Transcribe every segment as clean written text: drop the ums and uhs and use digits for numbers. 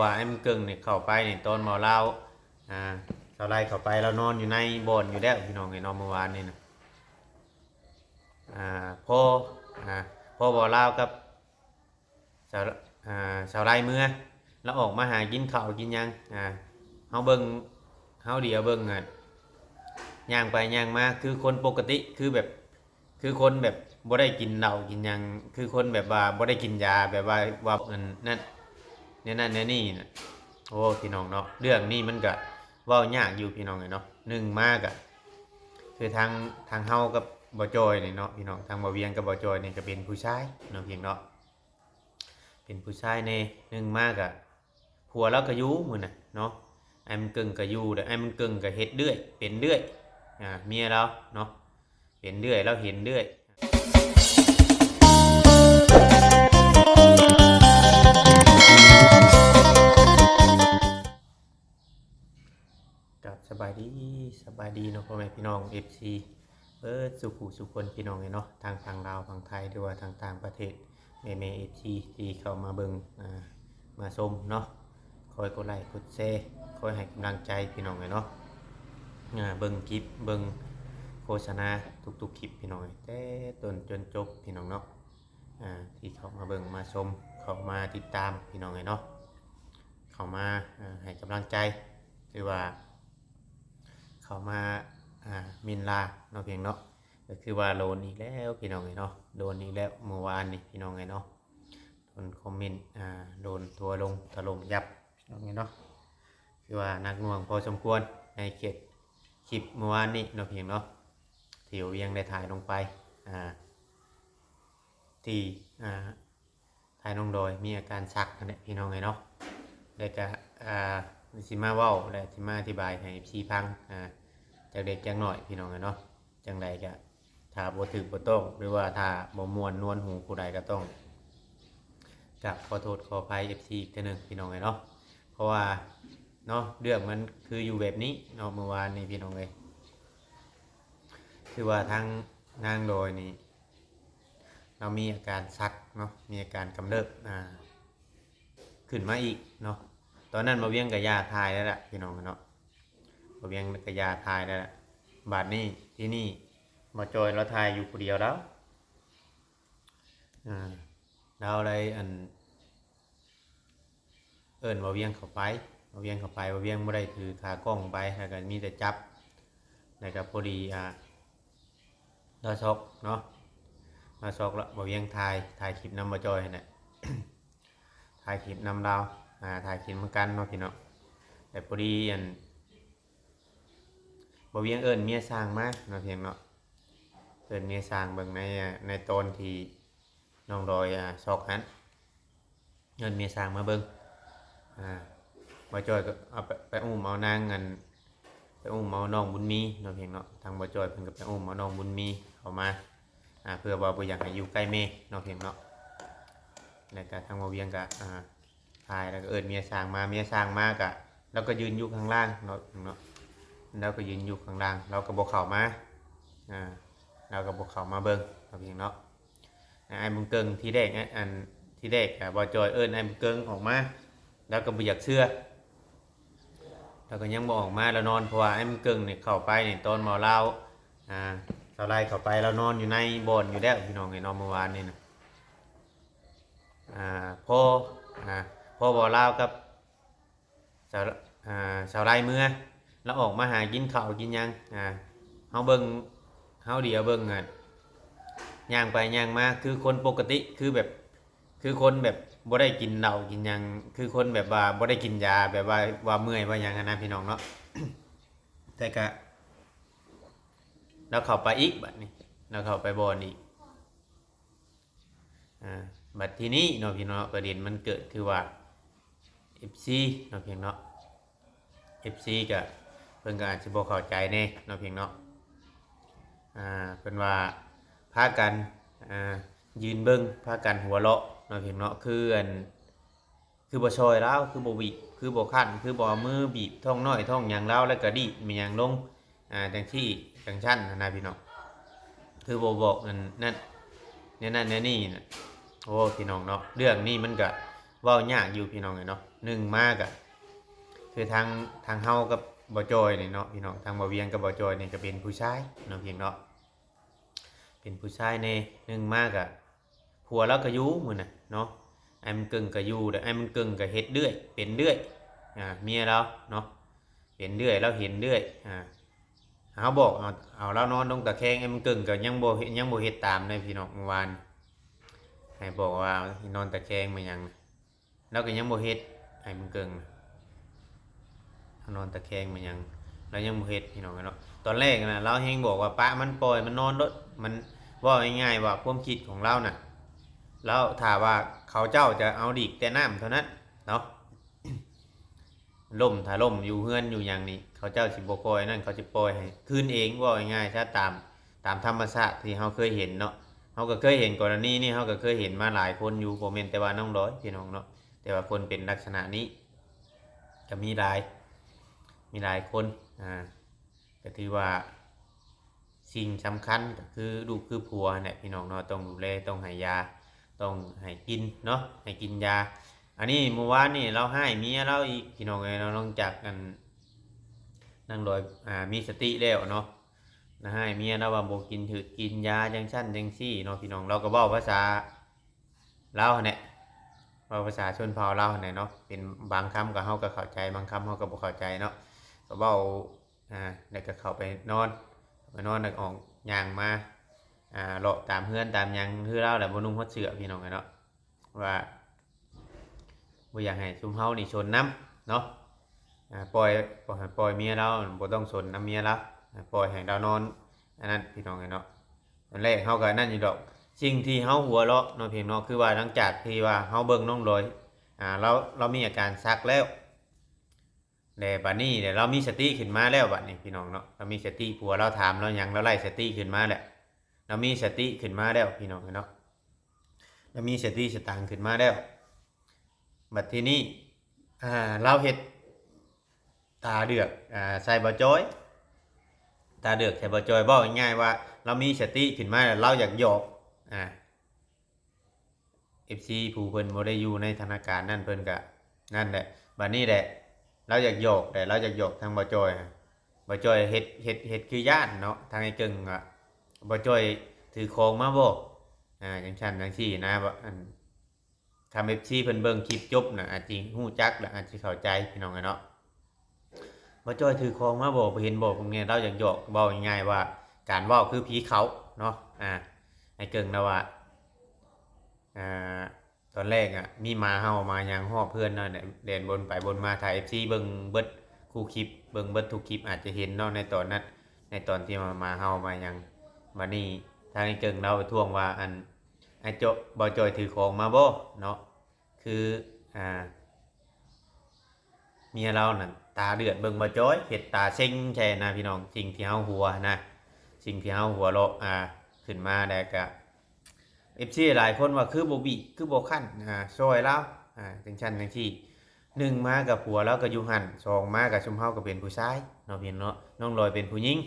ว่าไอ้มันเกิงเนี่ยเข้าไปเนี่ยตอนเมาเหล้าอ่าเท่าไรเข้าไปแล้วนอนอยู่ในบ่อนอยู่แล้วพี่น้องไอ้นอนเมื่อวานนี่นะอ่าพ่ออ่าพ่อบ่เล่ากับสาวสาวไรเมื่อแล้วออกมาหากินข้าวกินยังเฮาเบิ่งเฮาเดียวเบิ่งย่างไปย่างมาคือคนปกติคือแบบคือคนแบบบ่ได้กินเหล้ากินยังคือคนแบบว่าบ่ได้กินยาแบบว่านั่นเนี่ยนั่นเนี่ยนี่นะโอ้พี่น้องเนาะเรื่องนี้มันก็เว้ายากอยู่พี่น้องเนาะหนึ่งมากอะคือทางเฮากับบ่จอยนี่เนาะพี่น้องทางบ่เวียงกับบ่จอยนี่ก็เป็นผู้ชายเนาะเพียงเนาะเป็นผู้ชายในหนึ่งมากอะผัวเราก็อยู่มื้อน่ะเนาะไอ้มันกึ่งก็อยู่เด้อไอ้มันกึ่งก็เฮ็ดเรื่อยเป็นเรื่อยเมียเราเนาะเป็นเรื่อยเราเห็นเรื่อยกับสบายดีเนาะพ่อแม่พี่น้อง FC สุขุสุคนพี่น้องเนาะทางฝั่งลาวฝั่งไทยหรือว่าทางต่างประเทศแม่ FC ที่เข้ามาเบิ่งมาชมเนาะคอยกดไลค์กดแชร์คอยให้กำลังใจพี่น้องเนาะเบิ่งคลิปเบิ่งโฆษณาทุกๆคลิปพี่น้องแต่ต้นจนจบพี่น้องเนาะที่เข้ามาเบิ่งมาชมเข้ามาติดตามพี่น้องเนาะเข้ามาให้กำลังใจหรือว่าเข้ามามินลาเนาะเพียงเนาะก็คือว่าโดนอีกแล้วพี่น้องเนาะโดนอีกแล้วเมื่อวานนี่พี่น้องเนาะโดนคอมเมนต์โดนทัวลงถล่มยับพี่น้องเนาะคือว่านักหน่วงพอสมควรในเขตคลิปเมื่อวานนี้เนาะเพียงเนาะที่เวียงได้ถ่ายลงไปที่ถ่ายลงโดยมีอาการชักนั่นแหละพี่น้องเนาะแล้วก็สิมาเว้าและสิมาอธิบายให้พี่ฟังจากเด็กจังหน่อยพี่น้องเนาะจังใดก็ถ้าบ่ถึกบ่ต้องหรือว่าถ้าบ่ม่วนนวลหูผู้ใดก็ต้องกับขอโทษขออภัย FC อีกทีนึงพี่น้องเนาะเพราะว่าเนาะเรื่องมันคืออยู่แบบนี้เนาะเมื่อวานนี้พี่น้องคือว่าทางนางโดยนี่เรามีอาการชักเนาะมีอาการกำเริบขึ้นมาอีกเนาะตอนนั้นมาเวียงกับยาทายแล้วแหละพี่น้องเนาะมาเวียงกับยาทายแล้วแหละบาดนี้ที่นี่มาจอยเราทายอยู่คนเดียวแล้วเราเลยเอิญมาเวียงเข้าไปมาเวียงเข้าไปมาเวียงไม่ได้ถือขากล้องไปแล้วก็มีแต่จับแล้วก็พอดีเราช็อกเนาะมาช็อกแล้วมาเวียงทายคลิปนำมาจอยเนี่ยถ่ายคลิปนำเราถ่ายคลิปเหมือนกันเนาะพี่เนาะแต่พอดีบ่เวียงเอิญเมียสร้างมาเนาะเพียงเนาะเอิญเมียสร้างเบิ่งในตอนที่น้องดอยซอกหันเอิญเมียสร้างมาเบิ่งบ่จอยก็เอาไปอุ้มเอานางไปอุ้มเอาน้องบุญมีเนาะเพียงเนาะทางบ่จอยเพิ่นก็ไปอุ้มเอาน้องบุญมีเข้ามาเพื่อว่าบ่อยากให้อยู่ใกล้แม่เนาะเพียงเนาะแล้วก็ทางบ่เวียงก็ถ่ายแล้วก็เอิญเมียสร้างมาก็แล้วก็ยืนอยู่ข้างล่างเนาะเราก็ยืนอยู่ข้างล่างเราก็บอกเข้ามาเราก็บอกเข้ามาเบิ่งเอาเพียงเนาะไอ้บุญเกิงที่แรกที่แรกบอจอยเอิญไอ้บุญเกิงออกมาแล้วก็บ่อยากเชื่อเราก็ยังบ่ออกมาแล้วนอนเพราะว่าไอ้บุญเกิงเนี่ยเข้าไปเนี่ยตอนเมาเหล้าเท่าไรเข้าไปแล้วนอนอยู่ในบ่อนอยู่แล้วพี่น้องนอนเมื่อวานนี่นะพ่อบ่เล่ากับสาวไรเมื่อแล้วออกมาหากินข้าวกินยังเฮาเบิ่งเฮาเดียวเบิ่งย่างไปย่างมาคือคนปกติคือแบบคือคนแบบบ่ได้กินเหล้ากินยังคือคนแบบว่าบ่ได้กินยาแบบว่าเมื่อยว่าหยังนะพี่น้องเนาะ แต่ก็เราเข้าไปอีกบัดนี้เราเข้าไปบ่อนอีกบัดทีนี้เนาะพี่น้องประเด็นมันเกิดคือว่า FC เนาะเพียงเนาะ FC ก็เพิ่นก็อาจสิบ่เข้าใจแน่เนาะเพียงเนาะเพิ่นว่าพากันยืนเบิ่งพากันหัวเราะเนาะเพียงเนาะคือบ่ช่วยแล้วคือบ่บีบคือบ่คั่นคือบ่เอามือบีบท้องน้อยท้องหยังแล้วก็ดีดมีหยังลงจังซี่จังซั่นนะพี่น้องคือบ่บอกนั่นเนี่ยนี่น่ะโอ้พี่น้องเนาะเรื่องนี้มันก็เว้ายากอยู่พี่น้องเนาะ หนึ่งมากอะคือทางเฮากับบ่จอยนี่เนาะพี่น้องทางบ่เวียงกับบ่จอยนี่ก็เป็นผู้ชายเนาะพี่น้องเป็นผู้ชายในหนึ่งมากอะผัวเราก็อยู่มื้อน่ะเนาะไอ้มันกึ่งก็อยู่เด้อไอ้มันกึ่งก็เฮ็ดเรื่อยเป็นเรื่อยเมียเราเนาะเป็นเรื่อยเราเห็นเรื่อยเขาบอกเอาแล้วนอนลงตะแคงไอ้มันกึ่งก็ยังบ่เฮ็ดตามเลยพี่น้องเมื่อวานให้บอกว่านอนตะแคงมันยังแล้วก็ยังบ่เฮ็ดไอ้มันกึ่งนอนตะแคงมันยังแล้วยังบ่เฮ็ดพี่น้องเนาะตอนแรกนะเราเฮงบอกว่าปะมันปล่อยมันนอนรถมันว่าง่ายๆว่าความคิดของเราน่ะแล้วถ้าว่าเขาเจ้าจะเอาดีกแต่น้ำเท่านั้นเนาะล่มถ้าล่มอยู่เฮือนอยู่อย่างนี้เขาเจ้าสิบ่ปล่อยนั่นเขาจะปล่อยให้คืนเองว่าง่ายๆถ้าตามธรรมชาติที่เราเคยเห็นเนาะเราก็เคยเห็นกรณีนี้เราก็เคยเห็นมาหลายคนอยู่บ่แม่นแต่ว่าน้องร้อยพี่น้องเนาะแต่ว่าคนเป็นลักษณะนี้ก็มีหลายคนก็ถือว่าสิ่งสำคัญก็คือลูกคือผัวเนี่ยพี่น้องเนาะต้องดูแลต้องให้ยาต้องให้กินเนาะให้กินยาอันนี้เมื่อวานนี่เราให้เมียเราอีกพี่น้องเราลองจากกันนั่งรอยมีสติแล้วเนาะนะให้เมียเราว่าบ่กินถือกินยาจังชั้นจังซี่เนาะพี่น้องเราก็เว้าภาษาลาวเนี่ยเว้าภาษาชนเผ่าลาวเนี่ยเนาะเป็นบางคำก็เฮาก็เข้าใจบางคำเฮาก็บ่เข้าใจเนาะก็เว้าแล้วก็เข้าไปนอนแล้วออกย่างมาเลาะตามเฮือนตามหยังคือเราแหละบ่นุ่งฮอดเสื้อพี่น้องเนาะว่าบ่อยากให้ซุมเฮานี่ชนน้ำเนาะปล่อยเมียเราบ่ต้องชนน้ำเมียเราปล่อยให้เรานอนอันนั้นพี่น้องเนาะตอนแรกเฮาก็นั่นอยู่ดอกสิ่งที่เฮาหัวเราะเนาะพี่น้องคือว่าหลังจากที่ว่าเฮาเบิ่งน้องลอยเรามีอาการชักแล้วแต่บัดนี้เดี๋ยวเรามีสติขึ้นมาแล้วบัดนี้พี่น้องเนาะเรามีสติผัวเราถามเราหยังเราไล่สติขึ้นมาแหละเรามีสติขึ้นมาแล้วพี่น้องเนาะเรามีสติสตางค์ขึ้นมาแล้วบัดทีนี้เราเฮ็ดตาเดือกใส่บ่จ้อยตาเดือกใส่บ่จ้อยบอกง่ายๆว่าเรามีสติขึ้นมาแล้วเราอยากหยอกFC ผู้เพิ่นบ่ได้อยู่ในธนาคารนั่นเพิ่นก็นั่นแหละบัดนี้แหละเราอยากหยอกแต่เราอยากหยอกทางบ่จ้อยเฮ็ดคือย่านเนาะทางไอ้เกิงบ่จ้อยถือของมาบ่จังซั่นจังซี่นะบ่คำ FC เพิ่นเบิ่งคลิปจบน่ะอาจสิฮู้จักและอาจสิเข้าใจพี่น้องเนาะบ่จ้อยถือของมาบ่เห็นบ่พวกนี้เราอยากหยอกเว้าง่ายๆว่าการเว้าคือผีเขาเนาะไอ้เกิงนะว่าตอนแรกมีหมาเห่ามายังฮอบเพื่อนเนาะเดินบนไปบนมาถ่าย FC เบิ่งเบิดคู่คลิปเบิ่งเบิดทุกคลิปอาจจะเห็นเนาะในตอนนั้นในตอนที่มาเห่ามายังบัดนี้ทางไอ้เกิงเราไปท่วงว่าไอ้บ่จ้อยถือของมาบ่เนาะคือเมียเรานั่นตาเดือดเบิ่งบ่จ้อยเฮ็ดตาเซ็งแช่นะพี่น้องสิ่งที่เฮาหัวนะสิ่งที่เฮาหัวเราะขึ้นมาแล้วก็FC หลายคนว่าคือบ่บิคือบ่คั่นช่วยเราจังซั่นจังซี่1มากับผัวเราก็อยู่หั่น2มากับชุมเฮาก็เป็นผู้ชายเนาะพี่เนาะน้องลอยเป็นผู้หญิง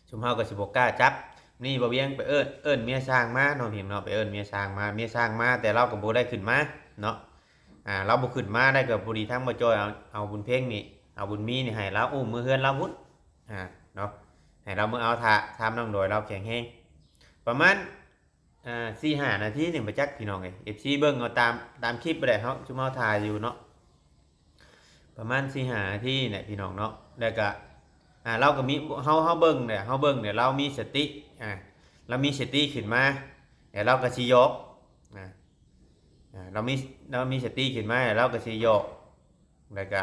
ชุมเฮาก็สิบ่กล้าจับนี่บ่เวียงไปเอิ้นเมียสร้างมาเนาะพี่เนาะไปเอิ้นเมียสร้างมาแต่เราก็บ่ได้ขึ้นมาเนาะเราบ่ขึ้นมาได้ก็บ่ดีทั้งบ่จ้อยเอาบุญเพ็งนี่เอาบุญมีนี่ให้เราอุ้มมือเฮือนเราพุ่นเนาะให้เรามื้อเอาถามน้องโดยเราแข็งแรงประมาณ4-5 นาทีนี่บ่จักพี่น้องเอ้ย FC เบิ่งเอาตามคลิปบ่ได้เฮาชุมเฮาถ่ายอยู่เนาะประมาณ4-5 นาทีเนี่ยพี่น้องเนาะแล้วก็เราก็มีเฮาเบิ่งเนี่ยเรามีสติเรามีสติขึ้นมาเดี๋ยวเราก็สิยกเรามีสติขึ้นมาเราก็สิยกแล้วก็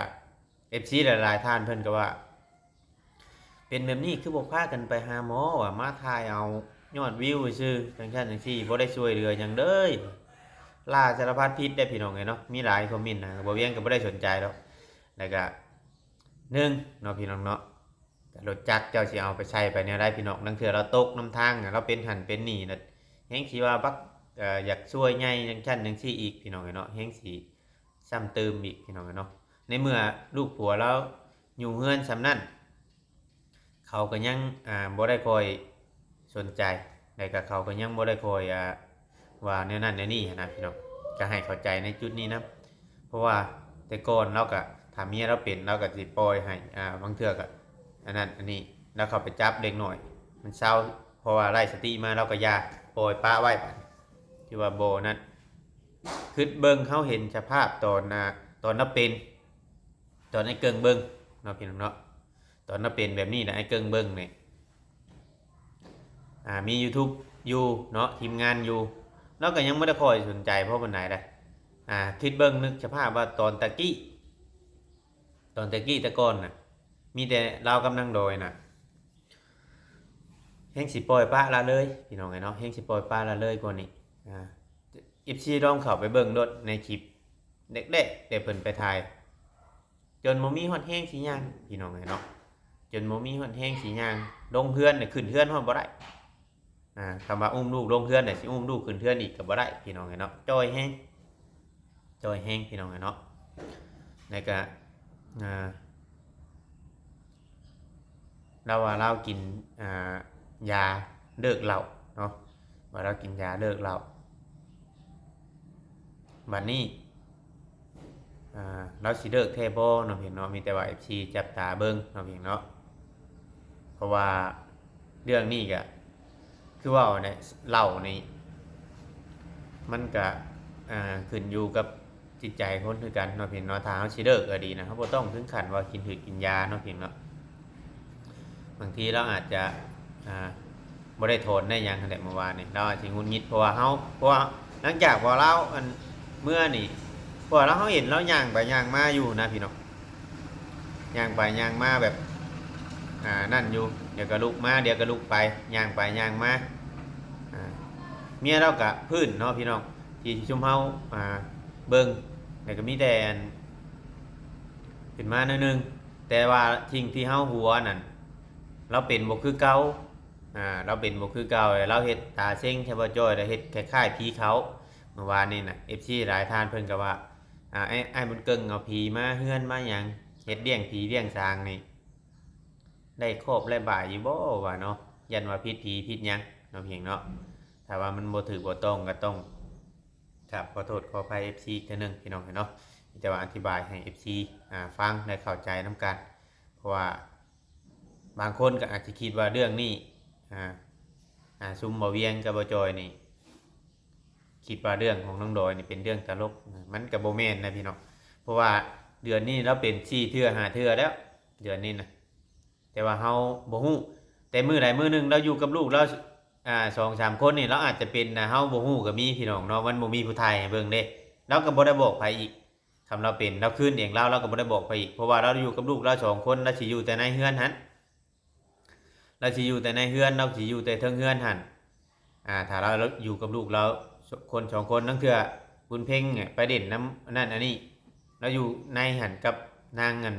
FC หลายๆท่านเพิ่นก็ว่าเป็นแบบนี้คือบ่พากันไปหาหมอว่ามาถ่ายเอายอดวิวซื่อจังซั่นจังซี่บ่ได้ช่วยเหลือหยังเลยล่าสารพัดพิษได้พี่น้องเนาะมีหลายคอมเมนต์นะบ่เวียงก็บ่ได้สนใจดอกแล้วก็1เนาะพี่น้องเนาะรถจักรเจ้าสิเอาไปใช้ไปแนวใดพี่น้องนังเทื่อเราตกน้ำทางเราเป็นหันเป็นนี่น่ะแฮงสิว่าบักอยากช่วยใหญ่จังซั่นจังซี่อีกพี่น้องเนาะแฮงสิซ้ำเติมอีกพี่น้องเนาะในเมื่อลูกผัวเราอยู่เฮือนซำนั้นเขาก็ยังบ่ได้คอยสนใจแล้วก็เขาก็ยังบ่ได้คอยว่าแนวนั้นแนวนี้นะพี่น้องก็ให้เข้าใจในจุดนี้นะ เพราะว่าแต่ก่อนเราก็ถ้าเมียเราเป็นเราก็สิปล่อยให้บางเทื่อก็อันนั้นอันนี้แล้วเขาไปจับเด็กหน่อยมันเศร้าเพราะว่าไร้สติมาเราก็อย่าปล่อยป้าไว้บัดที่ว่าบ่นั้นคือเบิ่งเฮาเห็นสภาพตอนเราเป็นตอนไอ้เกิงเบิ่งเนาะพี่น้องเนาะตอนเราเป็นแบบนี้นะไอ้เกิงเบิ่งนี่มี YouTube อยู่เนาะทีมงานอยู่เราก็ยังบ่ได้ค่อยสนใจเพราะมันไหนได้คิดเบิ่งนึกสภาพว่าตอนตะกี้ตะก่อนน่ะมีแต่เรากำลังโดยน่ะแฮงสิปล่อยปละละเลยพี่น้องไงเนาะแฮงสิปล่อยปละละเลยกว่านี้FC ลองเข้าไปเบิ่งโดดในคลิปเด็กๆเพิ่นไปถ่ายจนบ่มีฮอดแฮงสิย่างพี่น้องไงเนาะจนบ่มีฮอดแฮงสิย่างลงเฮือนน่ะขึ้นเฮือนฮอดบ่ได้คำว่าอุ้มลูกลงเฮือนน่ะสิอุ้มลูกขึ้นเฮือนอีกก็บ่ได้พี่น้องไงเนาะจ้อยแฮงพี่น้องไงเนาะแล้วก็เราว่าเรากินยาเลิกเหล้าเนาะว่าเรากินยาเลิกเหล้าบัดนี้เราสิเลิกแท้บ่เนาะเพียงเนาะมีแต่ว่า FC จับตาเบิ่งเนาะเพียงเนาะเพราะว่าเรื่องนี้ก็คือว่าเนี่ยเหล้านี่มันก็ขึ้นอยู่กับจิตใจคนคือกันเนาะเพียงเนาะถ้าเฮาสิเลิกก็ดีนะเฮาบ่ต้องถึงขั้นว่ากินยาเนาะเพียงเนาะบางทีเราอาจจะบ่ได้โทนได้หยังนั่นแหละเมื่อวานนี่เราอาจสิหงุดหงิดเพราะว่าหลังจากว่าเราเมื่อนี่เพราะว่าเราเห็นเราย่างไปย่างมาอยู่นะพี่น้องย่างไปย่างมาแบบนั่นอยู่เดี๋ยวก็ลุกมาเดี๋ยวก็ลุกไปย่างไปย่างมาเมียเราก็พื้นเนาะพี่น้องที่ชุมเฮาเบิ่งแล้วก็มีแต่ขึ้นมาหน่อยนึงแต่ว่าสิ่งที่เฮาหัวนั่นเราเป็นบ่คือเก่าเราเป็นบ่คือเก่าเราเฮ็ดตาเซ็งใช่บ่จ้อยแล้วเฮ็ดคล้ายๆผีเขาเมื่อวานนี้น่ะ FC หลายท่านเพิ่นก็ว่าไอ้บุญเกิงเอาผีมาเฮือนมาหยังเฮ็ดเลี้ยงผีเลี้ยงสางนี่ได้ครบได้บ่ายอยู่บ่ว่าเนาะยันว่าผิดผีผิดหยังเนาะเพียงเนาะถ้าว่ามันบ่ถูกบ่ต้องก็ต้องครับขอโทษขออภัย FC อีกเทื่อนึงพี่น้องเนาะจะว่าอธิบายให้ FC ฟังได้เข้าใจนํกันเพราะว่าบางคนก็อาจจะคิดว่าเรื่องนี้ซุมบ่เวียงกับบ่จอยนี่คิดว่าเรื่องของน้องดอยนี่เป็นเรื่องตลกมันก็บ่แม่นนะพี่น้องเพราะว่าเดือนนี้เราเป็น4เทื่อ5เทื่อแล้วเดือนนี้นะแต่ว่าเฮาบ่ฮู้แต่มื้อใดมื้อหนึงเราอยู่กับลูกเรา2-3 คนนี่เราอาจจะเป็นเฮาบ่ฮู้ก็มีพี่น้องเนาะมันบ่มีผู้ไทยให้เบิ่งเด้เราก็บ่ได้บอกไผอีกคำเราเป็นเราคืนเองเราก็บ่ได้บอกไผอีกเพราะว่าเราอยู่กับลูกเรา2คนเราสิอยู่แต่ในเฮือนหั่นเราสิอยู่แต่ในเฮือนเราสิอยู่แต่เทิงเฮือนหั่นถ้าเราอยู่กับลูกเราคน2คนนั่นคือบุญเพ่งไปเด่นน้ำนั่นอันนี้เราอยู่ในหั่นกับนางอัน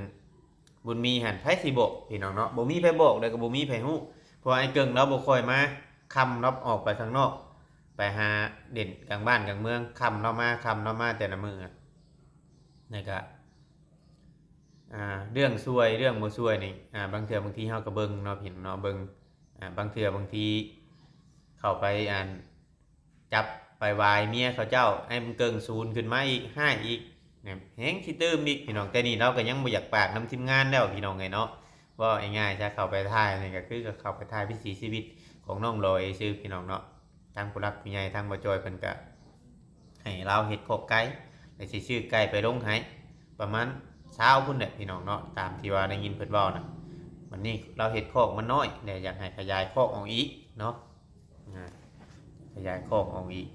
บุญมีหั่นไผสิบอกพี่น้องเนาะบ่มีไผบอกเลยก็บ่มีไผฮู้เพราะไอ้เกิงเราบ่ค่อยมาค่ำเราออกไปข้างนอกไปหาเด่นกลางบ้านกลางเมืองค่ำเรามาแต่ละมื้อนี่ก็เรื่องซวยเรื่องบ่ซวยนี่บางเทื่อบางทีเฮาก็เบิ่งเนาะพี่น้องเบิ่งบางเทื่อบางทีเข้าไปจับไปวายเมียเขาเจ้าให้มันเกิงศูนย์ขึ้นมาอีกให้อีกเนี่ยแฮงสิตื้มอีกพี่น้องแต่นี่เราก็ยังบ่อยากปากนำทีมงานแล้วพี่น้องไงเนาะว่าง่ายๆจะเข้าไปถ่ายนี่ก็คือเข้าไปถ่ายวิถีชีวิตของน้องลอยชื่อพี่น้องเนาะทางผู้รักผู้ใหญ่ทางบ่จอยเพิ่นก็ให้เราเฮ็ดคอกไก่แล้วสิซื้อไก่ไปลงให้ประมาณ20พุ่นแหละพี่น้องเนาะตามที่ว่าได้ยินเพิ่นเว้านะวันนี้เราเฮ็ดคอกมันน้อยเนี่ยอยากให้ขยายคอกออกอีกเนาะขยายคอกออกอีก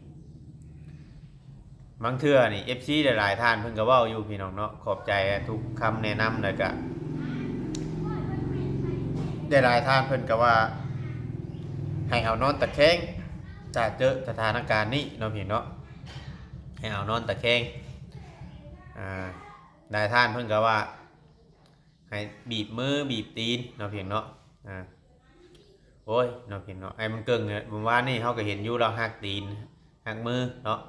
บางเทื่อนี่ FC หลายๆท่านเพิ่นก็เว้าอยู่พี่น้องเนาะขอบใจทุกคำแนะนำเลยก็หลายท่านเพิ่นก็ว่าให้เอานอนตะแคงถ้าเจอสถานการณ์นี้เนาะพี่เนาะให้เอานอนตะแคงหลายท่านเพิ่นก็ว่าให้บีบมือบีบตีนเนาะพี่เนาะโอ้ยเนาะพี่เนาะไอ้มันเกิงเนี่ยผมว่านี่เฮาก็เห็นอยู่เราหักตีนหักมือเนาะ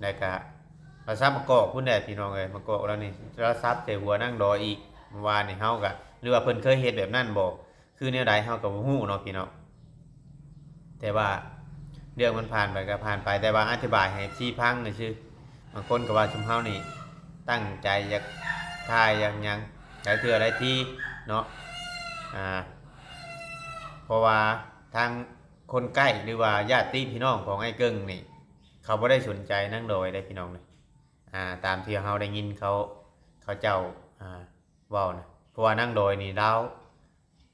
แล้วก็เราซับมะกอกพุ่นแหละพี่น้องเอ้ยมะกอกแล้วนี่เราซับใส่หัวนั่งดออีกเมื่อวานนี่เฮาก็หรือว่าเพิ่นเคยเฮ็ดแบบนั้นบ่คือแนวใดเฮาก็บ่ฮู้เนาะพี่น้องแต่ว่าเรื่องมันผ่านไปก็ผ่านไปแต่ว่าอธิบายให้ชี้พังนี่ซื่อบางคนก็ว่าชุมเฮานี่ ตั้งใจอยากถ่ายอย่างหยังหลายเทื่อหลายทีเนาะอ่าเพราะว่าทางคนใกล้หรือว่าญาติพี่น้องของไอ้เกิ้งนี่เขาบ่ได้สนใจนั่งโดยได้พี่น้องนี่ตามที่เราได้ยินเขาเจ้าเว้านะเพราะว่านั่งโดยนี่เรา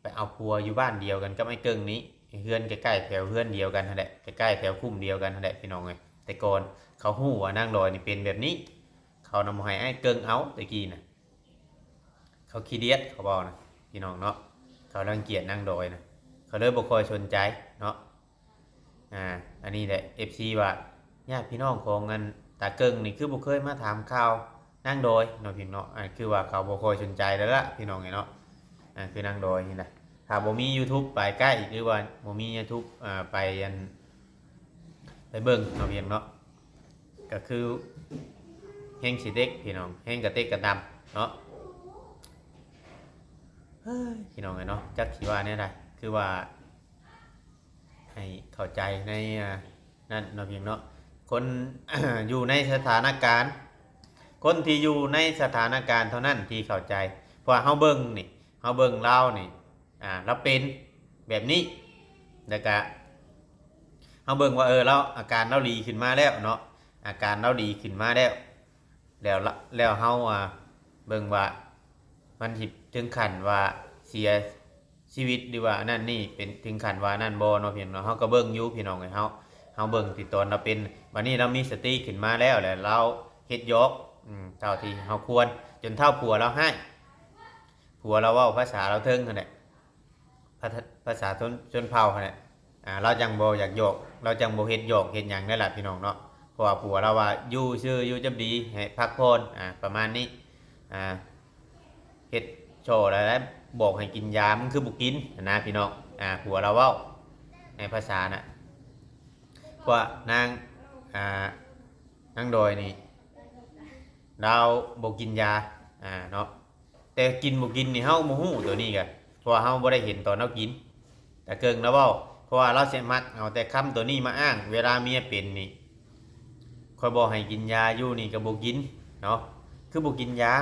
ไปเอาผัวอยู่บ้านเดียวกันกับไอ้เกิ้งนี้เฮือนใกล้ๆแถวเฮือนเดียวกันนั่นแหละใกล้ๆแถวคุ้มเดียวกันนั่นแหละพี่น้องเอ้ยแต่ก่อนเขาฮู้ว่านั่งโดยนี่เป็นแบบนี้เขานำมาให้ไอ้เกิ้งเอาตะกี้น่ะเขาขี้เดียดเขาบอกนะพี่น้องเนาะเขารังเกียจนั่งโดยนะเขาเลยบ่ค่อยสนใจเนาะอันนี้แหละ FC ว่าญาติพี่น้องของเงินตาเกิ้งนี่คือบ่เคยมาถามข่าวนั่งโดยเนาะพี่เนาะคือว่าเขาบ่ค่อยสนใจแล้วล่ะพี่น้องเนาะคือนั่งโดยนี่แหละถ้าบ่มี YouTube ไปใกล้หรือว่าบ่มี YouTube ไปเบิ่งเนาะพี่เนาะก็คือแห้งสิเด็กพี่น้องแห้งกระเต็กกระดำเนาะพี่น้องเนาะจักสิว่าเนี่ยได้คือว่าให้เข้าใจในนั่นเนาะพี่เนาะคน อยู่ในสถานการณ์คนที่อยู่ในสถานการณ์เท่านั้นที่เข้าใจเพราะเฮาเบิ่งนี่เฮาเบิ่งเรานี่เราเป็นแบบนี้แล้วก็เฮาเบิ่งว่าเราอาการเราดีขึ้นมาแล้วเนาะอาการเราดีขึ้นมาแล้วเฮาเบิ่งว่ามันสิถึงขั้นว่าเสียชีวิตหรือว่านั่นนี่เป็นถึงขั้นว่านั่นบ่เนาะพี่น้องเฮาก็เบิ่งอยู่พี่น้องเฮาเบิ่งที่ตอนเราเป็นวันนี้เรามีสติขึ้นมาแล้วแหละเราเฮ็ดยกเท่าที่เฮาควรจนเท่าผัวเราให้ผัวเราเว้าภาษาเราเทิงนั่นแหละภาษาชนเผ่านั่นแหละเราจังบ่อยากโยกเราจังบ่เฮ็ดโยกเฮ็ดหยังนั่นแหละพี่น้องเนาะเพราะว่าผัวเราว่าอยู่ซื่ออยู่จับดีให้พักผ่อนประมาณนี้เฮ็ดโชว์แล้วบอกให้กินยามันคือบ่กินนะพี่น้องผัวเราเว้าในภาษาน่ะเพราะนางโดยนี่เราบ่กินยาเนาะแต่กินบ่กินนี่เฮาบ่ฮู้ตัวนี้ก็เพราะว่าเฮาบ่ได้เห็นตอนเรากินแต่เกิงแล้วเว้าเพราะว่าเราสิมักเอาแต่คำตัวนี้มาอ้างเวลาเมียเป็นนี่ค่อยบอกให้กินยาอยู่นี่ก็บ่กินเนาะคือบ่กินยา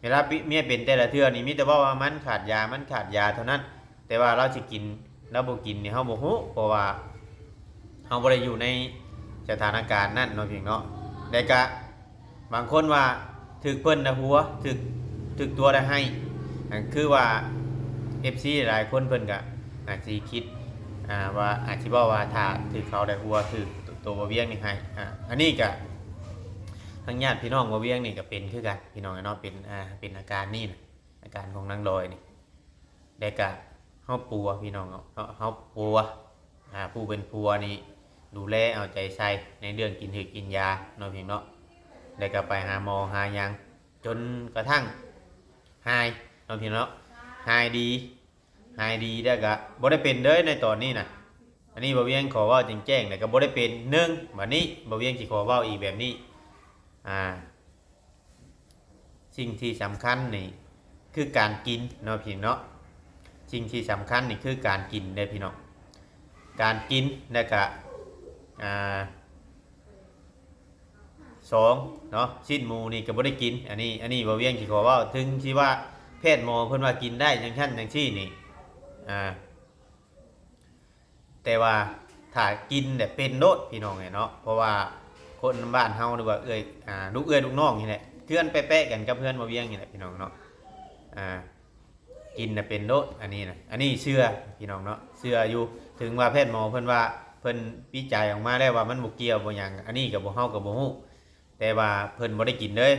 เวลาเมียเป็นแต่ละเทื่อนี่มีแต่ว่ามันขาดยาเท่านั้นแต่ว่าเราสิกินแล้วบ่กินนี่เฮาบ่ฮู้เพราะว่าเฮาบ่ได้อยู่ในสถานการณ์นั้นเนาะพี่เนาะแต่ก็บางคนว่าถึกเพิ่นนะหัวถึกตัวได้ให้คือว่า FC หลายคนเพิ่นก็อาจสิคิดว่าอาจสิบอกว่าถ้าถึกเขาได้หัวถึกตัวบ่เวียงนี่ให้อันนี้ก็ทางญาติพี่น้องบ่เวียงนี่ก็เป็นคือกันพี่น้องเนาะเป็นอาการนี่นะอาการของนางลอยนี่แต่ก็เฮาปัวพี่น้องเฮาปัวผู้เป็นปัวนี่ดูแลเอาใจใส่ในเรื่องกินถึกกินยาเนาะพี่เนาะได้ก็ไปหาหมอหายังจนกระทั่งหายเนาะพี่เนาะหายดีแล้วก็บ่ได้เป็นเด้อในตอนนี้นะอันนี้บ่เวียงขอเว้าแจ้งๆแล้วก็บ่ได้เป็นบัดนี้บ่เวียงสิขอเว้าอีกแบบนี้สิ่งที่สำคัญนี่คือการกินเนาะพี่เนาะสิ่งที่สำคัญนี่คือการกินเด้อพี่น้องการกินแล้วก็สองเนาะชิ้นหมูนี่ก็บ่ได้กินอันนี้บ่เวียงสิขอเว้าถึงที่ว่าแพทย์หมอเพิ่นว่ากินได้จังซั่นจังซี่นี่แต่ว่าถ้ากินแบบเป็นโลดพี่น้องเนาะเพราะว่าคนบ้านเฮาหรือว่าลูกลูกน้องนี่แหละเพื่อนแป๊ะๆกันกับเพื่อนบ่เวียงนี่แหละพี่น้องเนาะกินน่ะเป็นโลดอันนี้เชื่อพี่น้องเนาะเชื่ออยู่ถึงว่าแพทย์หมอเพิ่นว่าเพิ่นวิจัยออกมาแล้วว่ามันบ่เกี่ยวบ่หยังอันนี้ก็บ่เฮาก็บ่ฮู้แต่ว่าเพิ่นบ่ได้กินเลย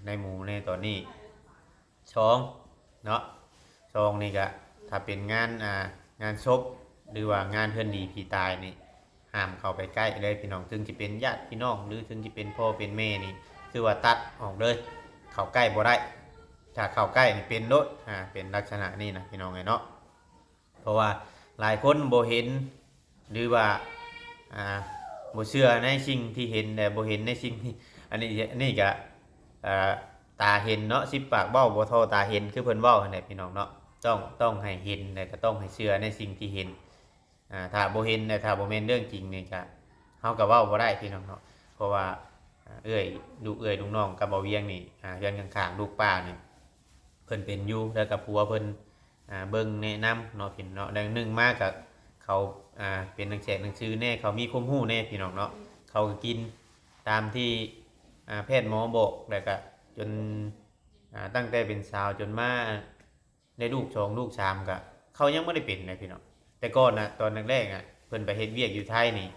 ในหมู่ในตอนนี้2เนาะ2นี่ก็ถ้าเป็นงานศพหรือว่างานเฮือนดีผีตายนี่ห้ามเข้าไปใกล้เลยพี่น้องถึงจะเป็นญาติพี่น้องหรือถึงจะเป็นพ่อเป็นแม่นี่คือว่าตัดออกเลยเข้าใกล้บ่ได้ถ้าเข้าใกล้นี่เป็นโลดเป็นลักษณะนี้นะพี่น้องเนาะเพราะว่าหลายคนบ่เห็นหรือว่าบ่เชื่อในสิ่งที่เห็นแต่บ่เห็นในสิ่งที่อันนี้ก็ตาเห็นเนาะ10ปากเว้าบ่เท่าตาเห็นคือเพิ่นเว้าหั่นแหละพี่น้องเนาะต้องให้เห็นแต่ก็ต้องให้เชื่อในสิ่งที่เห็นถ้าบ่เห็นแต่ถ้าบ่แม่นเรื่องจริงนี่ก็เฮาก็เว้าบ่ได้พี่น้องเนาะเพราะว่า เอื้อยลูกเอื้อยลูกน้องกับบ่เวียงนี่เรือนข้างๆลูกป้านี่เพิ่นเป็นอยู่แล้วกับผัวเพิ่นเบิ่งแนะนำเนาะพี่เนาะดังนึงมากกับเขาเป็นหนังแจกหนังสือแน่เขามีความรู้แน่พี่น้องเนาะเขาก็กินตามที่แพทย์หมอบอกแล้วก็จนตั้งแต่เป็นสาวจนมาได้ลูกสองลูกสามก็เขายังไม่ได้เป็นนะพี่น้องแต่ก่อนตอนแรกๆเพิ่นไปเฮ็ดเวียกอยู่ไทยนี่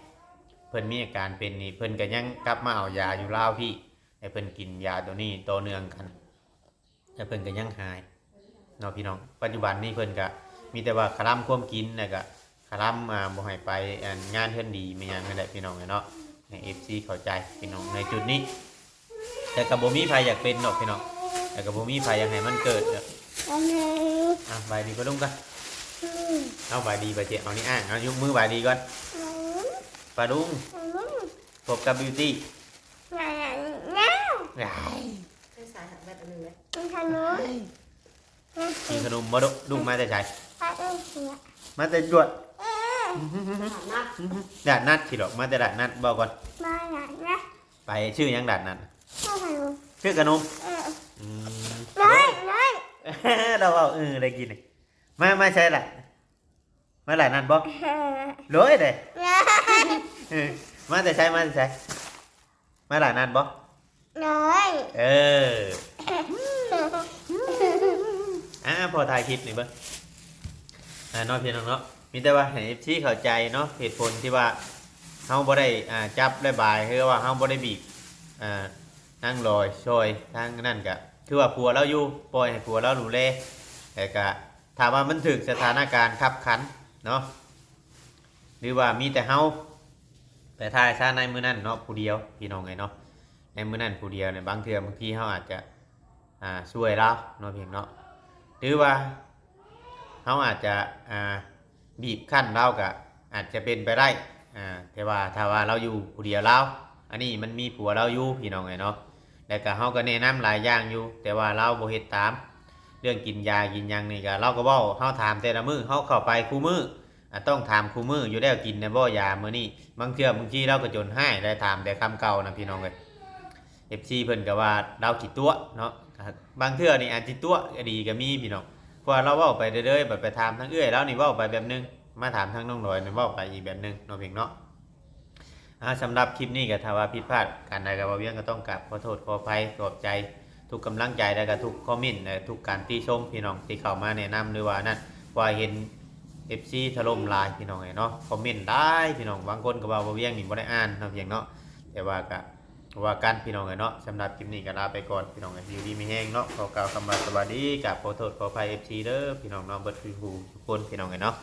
เพิ่นมีอาการเป็นนี่เพิ่นก็ยังกลับมาเอายาอยู่ลาวพี่ให้เพิ่นกินยาตัวนี้ต่อเนื่องกันแล้วเพิ่นก็ยังหายเนาะพี่น้องปัจจุบันนี้เพิ่นก็มีแต่ว่าคลำความกินแล้วก็คลำบ่ให้ไปงานเพิ่นดีไม่หยังนั่นแหละพี่น้องเนาะใน FC เข้าใจพี่น้องในจุดนี้แต่ก็บ่มีใครอยากเป็นเนาะพี่น้องแต่ก็บ่มีใครอยากให้มันเกิดบายดีก็ลุงกันเอาบายดีไปเจ๊เอานี่เอายกมือบายดีก่อนปลาลุงพบกับบิวตี้กินขนมบ่ลุงมาแต่ใช้มาแต่จวดด่านนัดสิหรอกมาแต่ด่านนัดบอกก่อนไปชื่อยังด่านนัดชื่อขนมเราเอาได้กินเลยมาใช่แหละมาหลายนัดบ่ร้อยเลยมาแต่ใช้มาหลายนัดบ่พอถ่ายคลิปนี่เบิ้งน้อยเพียงน้องเนาะมีแต่ว่าให้ชี้เข้าใจเนาะเหตุผลที่ว่าเฮาบ่ได้จับได้บายคือว่าเฮาบ่ได้บีบนั่งลอยช่วยทางนั่นก็คือว่าผัวเราอยู่ปล่อยให้ผัวเราดูแลแต่ก็ถามว่ามันถึกสถานการณ์ขับขันเนาะหรือว่ามีแต่เฮาแต่ถ้าชาในมื้อนั้นเนาะผู้เดียวพี่น้องไงเนาะในมื้อนั้นผู้เดียวเนี่ยบางเทื่อบางทีเฮาอาจจะช่วยเราเนาะเพียงเนาะหรือว่าเขาอาจจะบีบขั้นเราก็อาจจะเป็นไปได้แต่ว่าถ้าว่าเราอยู่ผู้เดียวเราอันนี้มันมีผัวเราอยู่พี่น้องไงเนาะแล้วก็เขาก็แนะนำหลายอย่างอยู่แต่ว่าเราบ่เฮ็ดตามเรื่องกินยากินยังนี่ก็เราก็บอกเขาถามแต่ละมื้อเขาเข้าไปคู่มื้อต้องถามคู่มื้ออยู่แล้วกินในบ่ยามื้อนี้บางเทื่อบางทีเราก็จนให้ได้ถามแต่คำเก่านะพี่น้องเอ้ย FC เพิ่นก็ว่าเราขี้ตัวเนาะบางเทื่อนี่อาจสิตัวก็ดีก็มีพี่น้องเพราะเราเว้าไปเรื่อยๆแบบไปถามทั้งเอื้อยแล้วนี่เว้าไปแบบนึงมาถามทั้งน้องหน่อยนี่เว้าไปอีกแบบนึงเนาะเพียงเนาะสำหรับคลิปนี้ก็ถ้าว่าผิดพลาดการใดก็บ่เวียงก็ต้องกราบขอโทษขออภัยขอบใจทุกกำลังใจและก็ทุกคอมเมนต์ทุกการติชมพี่น้องที่เข้ามาแนะนำหรือว่านั่นว่าเห็น FC ถล่มหลายพี่น้องเนาะคอมเมนต์ได้พี่น้องบางคนก็ว่าบ่เวียงนี่บ่ได้อ่านเนาะเพียงเนาะแต่ว่าก็ว่ากันพี่น้องเนาะสำหรับคลิปนี้ก็ลาไปก่อนพี่น้องอยู่ดีมีแห้งเนาะขอกล่าวคำว่าสวัสดีกับขอโทษขออภัย FC เด้อพี่น้องเนาะเบิดทุกคนพี่น้องเนาะ